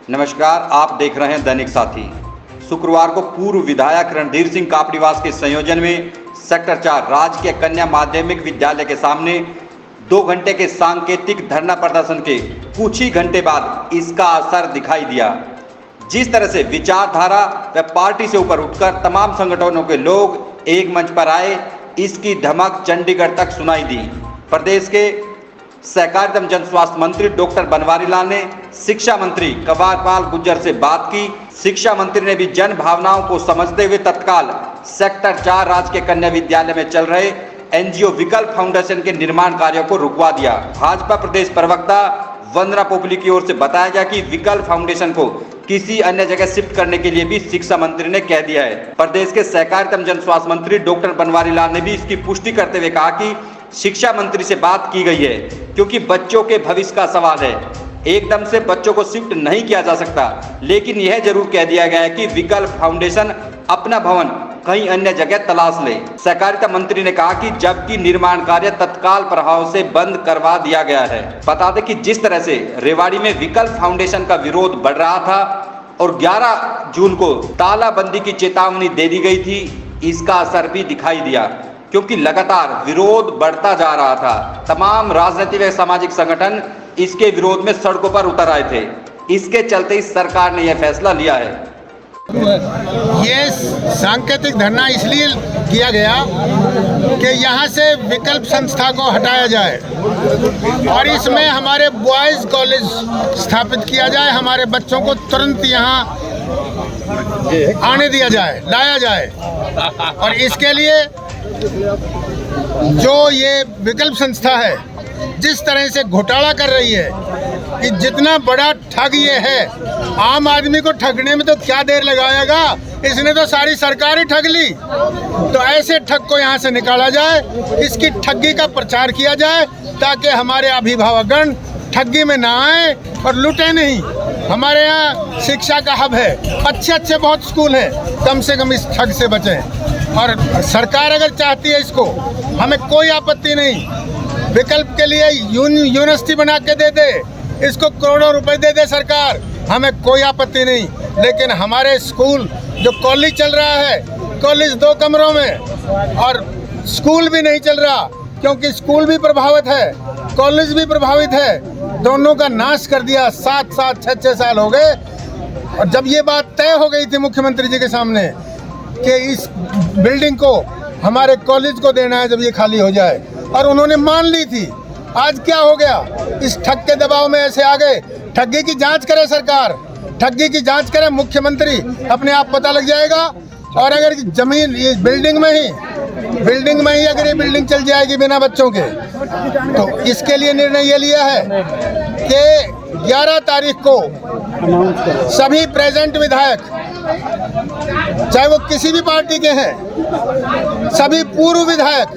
नमस्कार, आप देख रहे हैं दैनिक साथी। शुक्रवार को पूर्व विधायक रणधीर सिंह कापड़ीवास के संयोजन में सेक्टर 4 राजकीय कन्या माध्यमिक विद्यालय के सामने 2 घंटे के सांकेतिक धरना प्रदर्शन के कुछ ही घंटे बाद इसका असर दिखाई दिया। जिस तरह से विचारधारा व पार्टी से ऊपर उठकर तमाम संगठनों के लोग एक मंच पर आए, इसकी धमक चंडीगढ़ तक सुनाई दी। प्रदेश के सहकारिता एवं जन स्वास्थ्य मंत्री डॉक्टर बनवारी लाल ने शिक्षा मंत्री कंवरपाल गुर्जर से बात की। शिक्षा मंत्री ने भी जन भावनाओं को समझते हुए तत्काल सेक्टर 4 राजकीय कन्या विद्यालय में चल रहे एनजीओ विकल्प फाउंडेशन के निर्माण कार्यों को रुकवा दिया। भाजपा प्रदेश प्रवक्ता वंदना पोपली की ओर से बताया गया कि विकल्प फाउंडेशन को किसी अन्य जगह शिफ्ट करने के लिए भी शिक्षा मंत्री ने कह दिया है। प्रदेश के सहकारिता एवं जन स्वास्थ्य मंत्री डॉक्टर बनवारी लाल ने भी इसकी पुष्टि करते हुए कहा कि शिक्षा मंत्री से बात की गई है, क्योंकि बच्चों के भविष्य का सवाल है। एकदम से बच्चों को शिफ्ट नहीं किया जा सकता, लेकिन यह जरूर कह दिया गया है कि विकल्प फाउंडेशन अपना भवन कहीं अन्य जगह तलाश ले। सहकारिता मंत्री ने कहा कि जबकि निर्माण कार्य तत्काल प्रभाव से बंद करवा दिया गया है। बता दें कि जिस तरह से रेवाड़ी में विकल्प फाउंडेशन का विरोध बढ़ रहा था और 11 जून को तालाबंदी की चेतावनी दे दी गई थी, इसका असर भी दिखाई दिया, क्योंकि लगातार विरोध बढ़ता जा रहा था। तमाम राजनीतिक व सामाजिक संगठन इसके विरोध में सड़कों पर उतर आए थे। इसके चलते इस सरकार ने यह फैसला लिया है। ये सांकेतिक धरना इसलिए किया गया कि यहाँ से विकल्प संस्था को हटाया जाए और इसमें हमारे बॉयज़ कॉलेज स्थापित किया जाए, हमारे बच्चों को तुरंत यहाँ आने दिया जाए, लाया जाए। और इसके लिए जो ये विकल्प संस्था है जिस तरह से घोटाला कर रही है, कि जितना बड़ा ठग ये है, आम आदमी को ठगने में तो क्या देर लगाएगा, इसने तो सारी सरकार ही ठग ली। तो ऐसे ठग को यहाँ से निकाला जाए, इसकी ठगी का प्रचार किया जाए, ताकि हमारे अभिभावकगण ठगी में ना आए और लूटे नहीं। हमारे यहाँ शिक्षा का हब है, अच्छे बहुत स्कूल हैं, कम से कम इस ठग से बचें। और सरकार अगर चाहती है इसको, हमें कोई आपत्ति नहीं, विकल्प के लिए यूनिवर्सिटी बना के दे दे, इसको करोड़ों रुपए दे दे सरकार, हमें कोई आपत्ति नहीं। लेकिन हमारे स्कूल जो कॉलेज चल रहा है, कॉलेज 2 कमरों में, और स्कूल भी नहीं चल रहा, क्योंकि स्कूल भी प्रभावित है, कॉलेज भी प्रभावित है, दोनों का नाश कर दिया। 7 6 साल हो गए। और जब ये बात तय हो गई थी मुख्यमंत्री जी के सामने कि इस बिल्डिंग को हमारे कॉलेज को देना है जब ये खाली हो जाए, और उन्होंने मान ली थी, आज क्या हो गया, इस ठग के दबाव में ऐसे आ गए। ठगी की जांच करे सरकार, ठगी की जांच करे मुख्यमंत्री, अपने आप पता लग जाएगा। और अगर जमीन ये बिल्डिंग में ही अगर ये बिल्डिंग चल जाएगी बिना बच्चों के, तो इसके लिए निर्णय ये लिया है कि 11 तारीख को सभी प्रेजेंट विधायक, चाहे वो किसी भी पार्टी के हैं, सभी पूर्व विधायक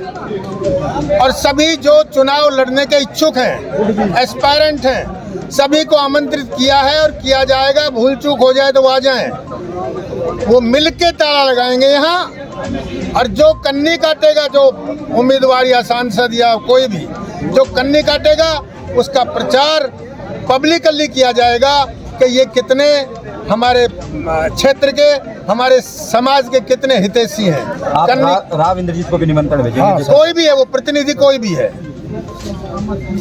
और सभी जो चुनाव लड़ने के इच्छुक हैं, एस्पायरेंट हैं, सभी को आमंत्रित किया है और किया जाएगा। भूल चूक हो जाए तो वो आ जाएं, वो मिलके ताला लगाएंगे यहाँ। और जो कन्नी काटेगा, जो उम्मीदवार या सांसद या कोई भी जो कन्नी काटेगा, उसका प्रचार पब्लिकली किया जाएगा कि ये कितने हमारे क्षेत्र के, हमारे समाज के कितने हितैषी हैं। राव इंद्रजीत को भी निमंत्रण भेजेंगे? हाँ, कोई भी है, वो प्रतिनिधि कोई भी है।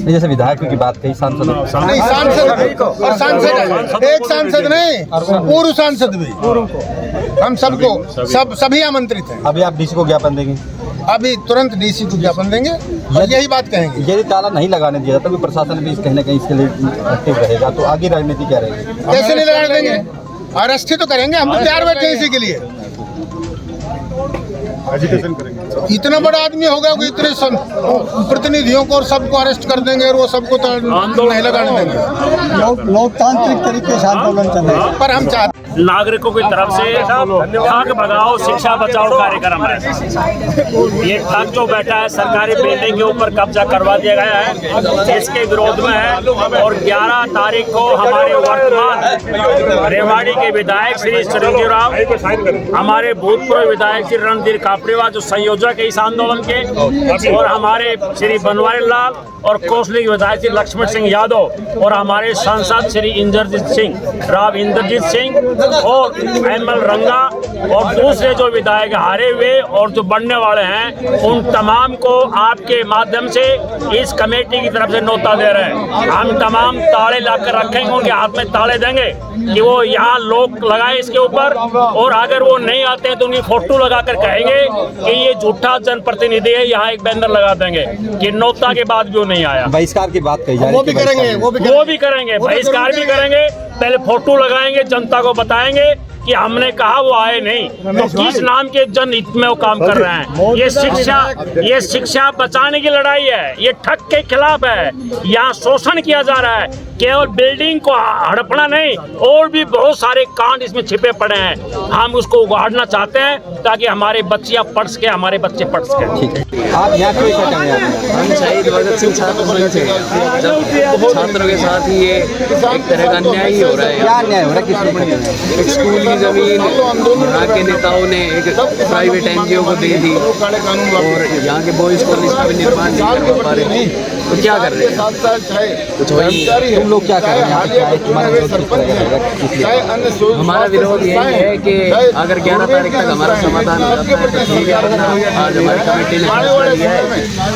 जैसे विधायक की बात कही, सांसद नहीं, सांसद एक सांसद नहीं, पूर्व सांसद भी, हम सबको सभी आमंत्रित हैं। अभी आप डीसी को ज्ञापन देंगे? अभी तुरंत डीसी को ज्ञापन देंगे और यही बात कहेंगे। यदि ताला नहीं लगाने दिया जाता तो प्रशासन भी कहीं ना कहीं इसके लिए एक्टिव रहेगा, तो आगे रणनीति क्या रहेगी? कैसे नहीं लगाने देंगे, अरेस्ट ही तो करेंगे, हम तो तैयार बैठे हैं इसी के लिए। एजुकेशन करेंगे। इतना बड़ा आदमी होगा कि इतने प्रतिनिधियों को और सबको अरेस्ट कर देंगे और वो सबको तो नहीं लगाने देंगे। लोकतांत्रिक तरीके से आंदोलन चल रहा है, पर हम चाहते नागरिकों की तरफ से ठग भगाओ शिक्षा बचाओ कार्यक्रम है। ये ठग जो बैठा है सरकारी बिल्डिंग के ऊपर कब्जा करवा दिया गया है, इसके विरोध में है। और 11 तारीख को हमारे वर्तमान रेवाड़ी के विधायक श्री चिरंजीव राव, हमारे भूतपूर्व विधायक श्री रणधीर कापड़ीवास जो संयोजक है इस आंदोलन के, और हमारे श्री बनवारी लाल और कोसली के विधायक श्री लक्ष्मण सिंह यादव और हमारे सांसद श्री इंद्रजीत सिंह राव इंद्रजीत सिंह और एमएल रंगा और दूसरे जो विधायक हारे हुए और जो बनने वाले हैं, उन तमाम को आपके माध्यम से इस कमेटी की तरफ से न्योता दे रहे हैं। हम तमाम ताले लाकर रखेंगे, उनके हाथ में ताले देंगे कि वो यहाँ लोग लगाए इसके ऊपर, और अगर वो नहीं आते हैं तो उनकी फोटो लगाकर कहेंगे कि ये झूठा जनप्रतिनिधि है। यहाँ एक बैनर लगा देंगे कि न्योता के बाद भी वो नहीं आया। बहिष्कार की बात कही जा रही है, वो भी करेंगे, बहिष्कार भी करेंगे। पहले फोटो लगाएंगे, जनता को बताएंगे कि हमने कहा वो आए नहीं, तो किस नाम के जनहित में वो काम कर रहे हैं। ये शिक्षा बचाने की लड़ाई है, ये ठग के खिलाफ है। यहाँ शोषण किया जा रहा है, केवल बिल्डिंग को हड़पना नहीं, और भी बहुत सारे कांड इसमें छिपे पड़े हैं। हम उसको उगाड़ना चाहते हैं ताकि हमारे बच्चियां पढ़ सके, हमारे बच्चे पढ़ सके। ठीक है, आप यहाँ क्यों इकट्ठे हुए हैं? हम शहीद भगत सिंह छात्र संघ से, जब छात्रों के साथ ही ये एक तरह का अन्याय ही हो रहा है। क्या अन्याय हो रहा है, किस लिए? एक स्कूल की जमीन यहाँ के नेताओं ने एक प्राइवेट एनजीओ को दे दी, और यहाँ के बॉयज कॉलेज का भी निर्माण नहीं कर पा रहे, तो क्या कर रहे हैं? कुछ वही तुम लोग क्या कर रहे हैं? तुम्हारा विरोध किस तरह का है? हमारा विरोध यही है कि अगर 11 तारीख तक हमारा समाधान हो जाता है तो ठीक है, वरना आज हमारी कमेटी ने फैसला लिया है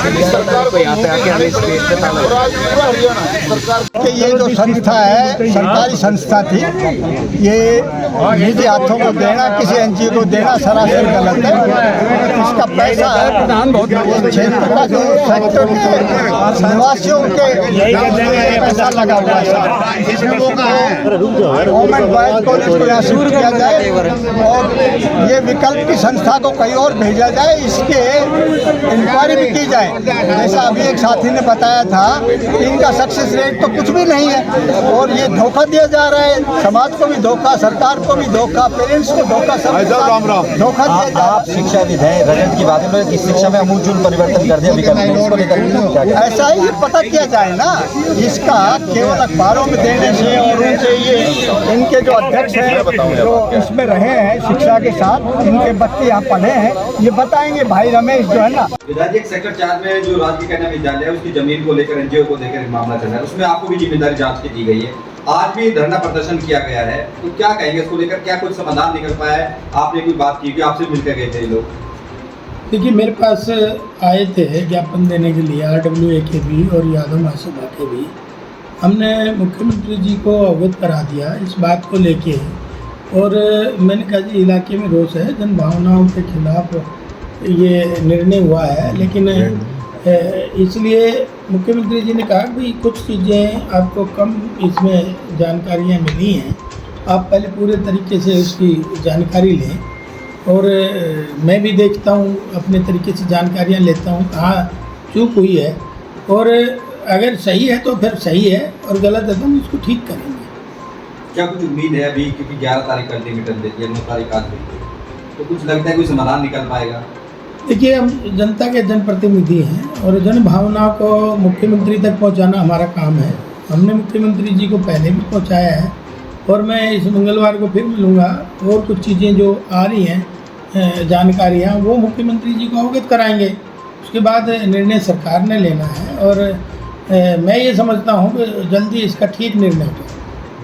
कि सरकार को यहाँ पे आके हमें इस पेड़ पे ताला कि ये जो संस्था है सरकारी संस्था थी, ये निजी हाथों को देना, किसी एनजीओ को देना सरासर गलत है। इसका पैसा क्षेत्र का जो सेक्टर के निवासियों के पैसा लगा हुआ है। गवर्नमेंट बॉयज कॉलेज को यहाँ शिफ्ट किया जाए और ये विकल्प की संस्था को कहीं और भेजा जाए, इसके इंक्वायरी भी की जाए। जैसा अभी एक साथी ने बताया था, इनका सक्सेस रेट तो कुछ भी नहीं है, और ये धोखा दिया जा रहा है। समाज को भी धोखा, सरकार को भी धोखा, पेरेंट्स को धोखा, सब धोखा दिया जा रहा है। आप शिक्षाविद हैं, रजत की बात है कि शिक्षा में आमूलचूल परिवर्तन कर दिया विकल्प, इसको लेकर ऐसा ही पता किया जाए ना। इसका केवल अखबारों में देने से और उनसे ये इनके जो अध्यक्ष हैं जो इसमें रहे हैं शिक्षा के साथ, इनके बच्चे यहाँ पढ़े हैं, ये बताएंगे। भाई रमेश जो है ना, विधायक सेक्टर 4 में जो राजकीय कन्या विद्यालय है उसकी जमीन को लेकर एनजीओ को लेकर मामला चल रहा है, उसमें आपको भी जिम्मेदारी जांच की दी गई है। आज भी धरना प्रदर्शन किया गया है, तो क्या कहेंगे इसको लेकर? क्या कुछ समाधान निकल पाया है? आपने कोई बात की, आपसे मिलकर गए थे लोग? देखिए, मेरे पास आए थे ज्ञापन देने के लिए RWA के भी और यादव महासभा के भी। हमने मुख्यमंत्री जी को अवगत करा दिया इस बात को लेके, और मैंने कहा जी इलाके में रोष है, जन भावनाओं के खिलाफ ये निर्णय हुआ है। लेकिन इसलिए मुख्यमंत्री जी ने कहा कि कुछ चीज़ें आपको कम इसमें जानकारियाँ मिली हैं, आप पहले पूरे तरीके से उसकी जानकारी लें। और मैं भी देखता हूँ, अपने तरीके से जानकारियाँ लेता हूँ कहाँ चूक हुई है, और अगर सही है तो फिर सही है, और गलत है तो हम उसको ठीक करेंगे। क्या कुछ उम्मीद है अभी, क्योंकि 11 तारीख का अल्टीमेटम देती है, 9 तारीख आज भी, तो कुछ लगता है कोई समाधान निकल पाएगा? देखिए, हम जनता के जनप्रतिनिधि हैं, और जन भावना को मुख्यमंत्री तक पहुंचाना हमारा काम है। हमने मुख्यमंत्री जी को पहले भी पहुंचाया है, और मैं इस मंगलवार को फिर मिलूँगा, और कुछ चीज़ें जो आ रही हैं जानकारियाँ वो मुख्यमंत्री जी को अवगत कराएंगे। उसके बाद निर्णय सरकार ने लेना है, और मैं ये समझता हूँ कि जल्दी इसका ठीक निर्णय होगा।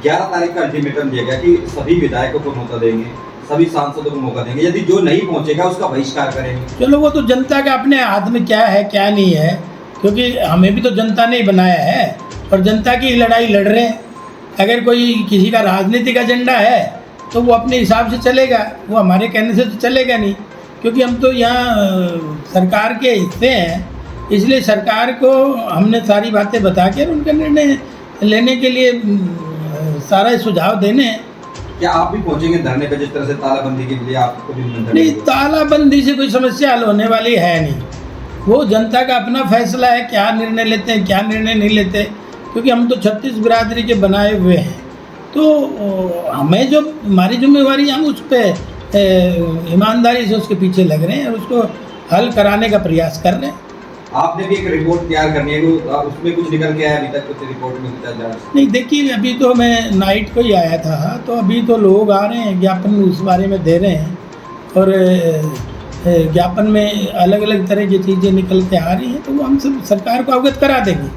11 तारीख का अल्टीमेटम दिया गया कि सभी विधायकों को मौका देंगे, सभी सांसदों को मौका देंगे, यदि जो नहीं पहुंचेगा उसका बहिष्कार करेंगे। चलो, वो तो जनता के अपने हाथ में क्या है क्या नहीं है, क्योंकि हमें भी तो जनता ने ही बनाया है, और जनता की लड़ाई लड़ रहे हैं। अगर कोई किसी का राजनीतिक एजेंडा है तो वो अपने हिसाब से चलेगा, वो हमारे कहने से तो चलेगा नहीं, क्योंकि हम तो यहाँ सरकार के हिस्से हैं। इसलिए सरकार को हमने सारी बातें बता के उनका निर्णय लेने के लिए सारा सुझाव देने हैं। क्या आप भी पहुंचेंगे धरने पर, जिस तरह से तालाबंदी के लिए आपको भी निमंत्रण? नहीं, तालाबंदी से कोई समस्या हल होने वाली है नहीं। वो जनता का अपना फैसला है, क्या निर्णय लेते हैं क्या निर्णय नहीं लेते, क्योंकि हम तो 36 बिरादरी के बनाए हुए हैं, तो हमें जो हमारी जिम्मेवारी हम उस पर ईमानदारी से उसके पीछे लग रहे हैं और उसको हल कराने का प्रयास कर रहे हैं। आपने भी एक रिपोर्ट तैयार करनी है, तो उसमें कुछ निकल के आया अभी तक? कुछ रिपोर्ट मिलता है जांच? नहीं, देखिए अभी तो मैं नाइट को ही आया था, तो अभी तो लोग आ रहे हैं, ज्ञापन उस बारे में दे रहे हैं और ज्ञापन में अलग अलग तरह की चीज़ें निकल के आ रही हैं, तो वो हम सब सरकार को अवगत करा देंगे।